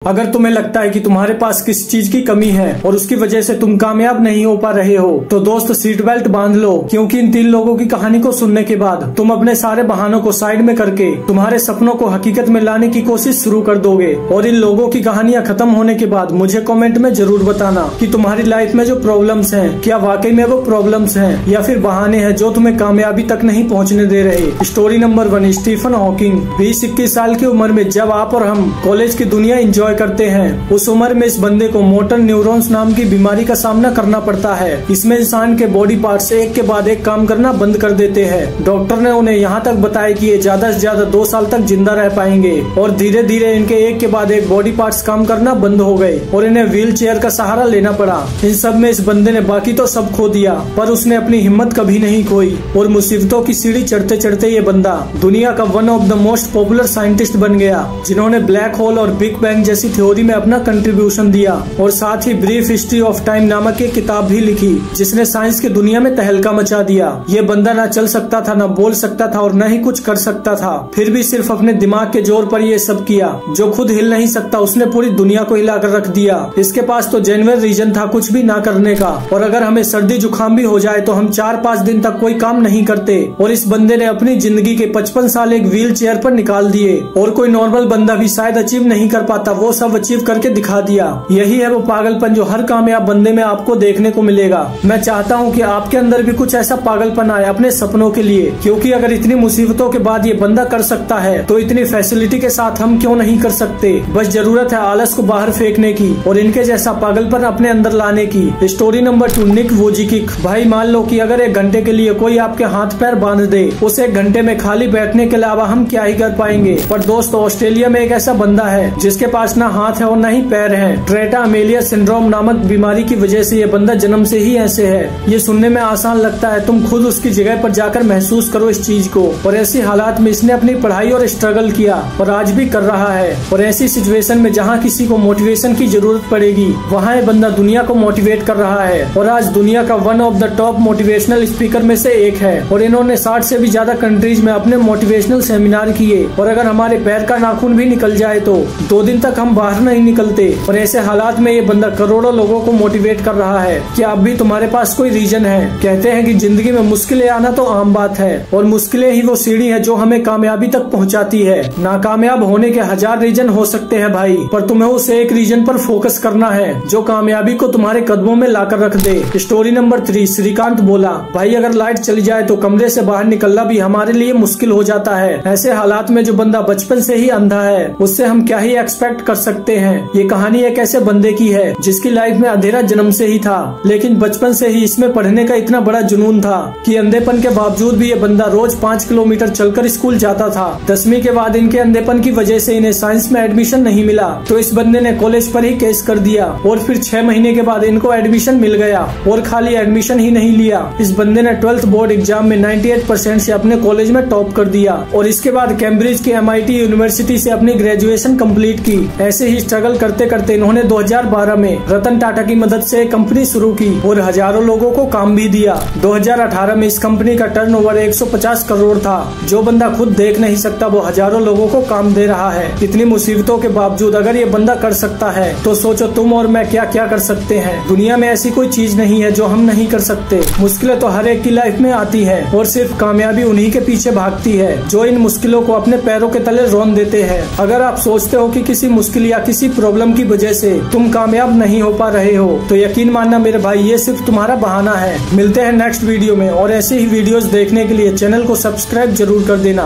अगर तुम्हें लगता है कि तुम्हारे पास किसी चीज की कमी है और उसकी वजह से तुम कामयाब नहीं हो पा रहे हो तो दोस्त सीट बेल्ट बांध लो, क्योंकि इन 3 लोगों की कहानी को सुनने के बाद तुम अपने सारे बहानों को साइड में करके तुम्हारे सपनों को हकीकत में लाने की कोशिश शुरू कर दोगे। और इन लोगों की कहानियां खत्म होने के बाद मुझे कमेंट में जरूर बताना कि तुम्हारी लाइफ में जो प्रॉब्लम्स हैं क्या वाकई में वो प्रॉब्लम्स हैं या फिर बहाने हैं जो तुम्हें कामयाबी तक नहीं पहुँचने दे रहे। Story number 1, Stephen Hawking. 20-21 साल की उम्र में जब आप और हम कॉलेज की दुनिया एंजॉय करते हैं, उस उम्र में इस बंदे को मोटर न्यूरॉन्स नाम की बीमारी का सामना करना पड़ता है। इसमें इंसान के बॉडी पार्ट्स एक के बाद एक काम करना बंद कर देते हैं। डॉक्टर ने उन्हें यहाँ तक बताया कि ये ज्यादा से ज्यादा 2 साल तक जिंदा रह पाएंगे और धीरे धीरे इनके एक के बाद एक बॉडी पार्ट्स काम करना बंद हो गए और इन्हें व्हील चेयर का सहारा लेना पड़ा। इन सब में इस बंदे ने बाकी तो सब खो दिया, पर उसने अपनी हिम्मत कभी नहीं खोई और मुसीबतों की सीढ़ी चढ़ते चढ़ते ये बंदा दुनिया का one of the most popular scientist बन गया, जिन्होंने ब्लैक होल और बिग बैंग जैसी थ्योरी में अपना कंट्रीब्यूशन दिया और साथ ही ब्रीफ हिस्ट्री ऑफ टाइम नामक एक किताब भी लिखी, जिसने साइंस की दुनिया में तहलका मचा दिया। ये बंदा ना चल सकता था, ना बोल सकता था और न ही कुछ कर सकता था, फिर भी सिर्फ अपने दिमाग के जोर पर ये सब किया। जो खुद हिल नहीं सकता उसने पूरी दुनिया को हिलाकर रख दिया। इसके पास तो जेन्युइन रीजन था कुछ भी ना करने का, और अगर हमें सर्दी जुकाम भी हो जाए तो हम 4-5 दिन तक कोई काम नहीं करते। और इस बंदे ने अपनी जिंदगी के 55 साल एक व्हील चेयर पर निकाल दिए, और कोई नॉर्मल बंदा भी शायद अचीव नहीं कर पाता, वो सब अचीव करके दिखा दिया। यही है वो पागलपन जो हर कामयाब बंदे में आपको देखने को मिलेगा। मैं चाहता हूँ कि आपके अंदर भी कुछ ऐसा पागलपन आए अपने सपनों के लिए, क्योंकि अगर इतनी मुसीबतों के बाद ये बंदा कर सकता है तो इतनी फैसिलिटी के साथ हम क्यों नहीं कर सकते। बस जरूरत है आलस को बाहर फेंकने की और इनके जैसा पागलपन अपने अंदर लाने की। स्टोरी नंबर 2, निक वुजिकिक। भाई मान लो कि अगर 1 घंटे के लिए कोई आपके हाथ पैर बांध दे, उस 1 घंटे में खाली बैठने के अलावा हम क्या ही कर पाएंगे। पर दोस्तों, ऑस्ट्रेलिया में एक ऐसा बंदा है जिसके पास ना हाथ है और न ही पैर है। ट्रेटा अमेलिया सिंड्रोम नामक बीमारी की वजह से ये बंदा जन्म से ही ऐसे है। ये सुनने में आसान लगता है, तुम खुद उसकी जगह पर जाकर महसूस करो इस चीज को। और ऐसी हालात में इसने अपनी पढ़ाई और स्ट्रगल किया और आज भी कर रहा है। और ऐसी सिचुएशन में जहाँ किसी को मोटिवेशन की जरूरत पड़ेगी, वहाँ ये बंदा दुनिया को मोटिवेट कर रहा है और आज दुनिया का one of the top motivational speaker में से एक है। और इन्होंने 60 से भी ज्यादा कंट्रीज में अपने मोटिवेशनल सेमिनार किए। और अगर हमारे पैर का नाखून भी निकल जाए तो 2 दिन तक हम बाहर नहीं निकलते। और ऐसे हालात में ये बंदा करोड़ों लोगों को मोटिवेट कर रहा है। क्या अब भी तुम्हारे पास कोई रीजन है? कहते हैं कि जिंदगी में मुश्किलें आना तो आम बात है, और मुश्किलें ही वो सीढ़ी है जो हमें कामयाबी तक पहुंचाती है। नाकामयाब होने के 1000 रीजन हो सकते हैं भाई, पर तुम्हें उस एक रीजन पर फोकस करना है जो कामयाबी को तुम्हारे कदमों में लाकर रख दे। स्टोरी नंबर 3, श्रीकांत बोला। भाई अगर लाइट चली जाए तो कमरे से बाहर निकलना भी हमारे लिए मुश्किल हो जाता है। ऐसे हालात में जो बंदा बचपन से ही अंधा है, उससे हम क्या ही एक्सपेक्ट कर सकते हैं। ये कहानी एक ऐसे बंदे की है जिसकी लाइफ में अंधेरा जन्म से ही था, लेकिन बचपन से ही इसमें पढ़ने का इतना बड़ा जुनून था कि अंधेपन के बावजूद भी ये बंदा रोज 5 किलोमीटर चलकर स्कूल जाता था। 10वीं के बाद इनके अंधेपन की वजह से इन्हें साइंस में एडमिशन नहीं मिला, तो इस बंदे ने कॉलेज पर ही केस कर दिया और फिर 6 महीने के बाद इनको एडमिशन मिल गया। और खाली एडमिशन ही नहीं लिया, इस बंदे ने 12th बोर्ड एग्जाम में 98% से अपने कॉलेज में टॉप कर दिया और इसके बाद कैम्ब्रिज की MIT यूनिवर्सिटी से अपनी ग्रेजुएशन कंप्लीट की। ऐसे ही स्ट्रगल करते करते इन्होंने 2012 में रतन टाटा की मदद से कंपनी शुरू की और हजारों लोगों को काम भी दिया। 2018 में इस कंपनी का टर्नओवर 150 करोड़ था। जो बंदा खुद देख नहीं सकता वो हजारों लोगों को काम दे रहा है। इतनी मुसीबतों के बावजूद अगर ये बंदा कर सकता है तो सोचो तुम और मैं क्या क्या कर सकते हैं। दुनिया में ऐसी कोई चीज नहीं है जो हम नहीं कर सकते। मुश्किलें तो हर एक की लाइफ में आती है और सिर्फ कामयाबी उन्हीं के पीछे भागती है जो इन मुश्किलों को अपने पैरों के तले रौंद देते हैं। अगर आप सोचते हो कि किसी मुश्किल या किसी प्रॉब्लम की वजह से तुम कामयाब नहीं हो पा रहे हो तो यकीन मानना मेरे भाई, ये सिर्फ तुम्हारा बहाना है। मिलते हैं नेक्स्ट वीडियो में, और ऐसे ही वीडियोस देखने के लिए चैनल को सब्सक्राइब जरूर कर देना।